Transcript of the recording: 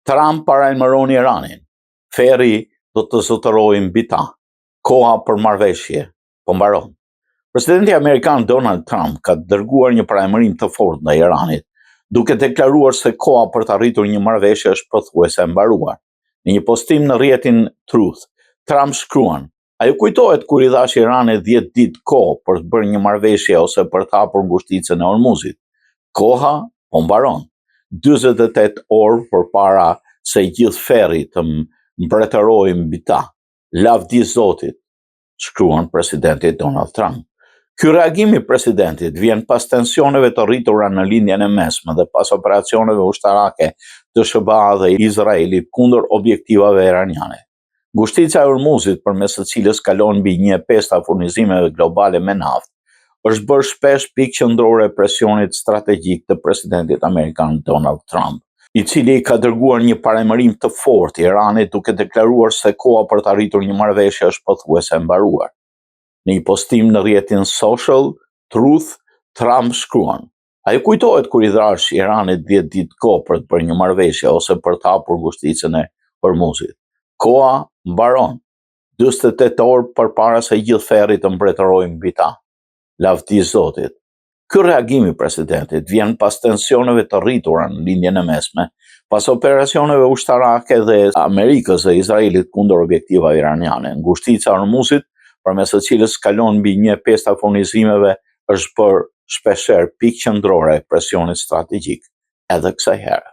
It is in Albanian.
Trump paralajmëroni Iranin. Ferri do të zotërojë mbi ta. Koha për marrëveshje po mbaron. Presidenti amerikan Donald Trump ka dërguar një paralajmërim të fortë ndaj Iranit, duke deklaruar se koha për të arritur një marrëveshje është pothuajse e mbaruar. Në një postim në rrjetin Truth, Trump shkruan: "A ju kujtohet kur i dhash Iranit 10 ditë kohë për të bërë një marrëveshje ose për të hapur ngushticën e Hormuzit? Koha po mbaron. 48 orë përpara se gjithë ferri të mbretërojë mbi ta. Lavdi Zotit", shkruan presidenti Donald Trump. Ky reagim i presidentit vjen pas tensioneve të rritura në lindjen e mesme dhe pas operacioneve ushtarake të SBA dhe Izraelit kundër objektivave iraniane. Ngushtica e Hormuzit, përmes së cilës kalon mbi 1/5 të furnizimeve globale me naftë, është bërë shpesh pikë qendrore e presionit strategjik të presidentit amerikan Donald Trump, i cili ka dërguar një paralajmërim të fortë Iranit duke deklaruar se koha për të arritur një marrëveshje është pothuajse e mbaruar. Në një postim në rrjetin Social Truth, Trump shkruan: "A ju kujtohet kur i dhash Iranit 10 ditë kohë për të bërë një marrëveshje ose për të hapur ngushticën e Hormuzit? Koha mbaron. 48 orë përpara se gjithë ferri të mbretërojë mbi ta. Lavdi Zotit." Ky reagim i presidentit vjen pas tensioneve të rritura në lindjen e mesme, pas operacioneve ushtarake dhe Amerikës dhe Izraelit kundër objektivave iraniane. Ngushtica e Hormuzit, përmes së cilës kalon mbi 1/5 të furnizimeve, është bërë shpeshherë pikë qendrore e presionit strategjik edhe kësaj here.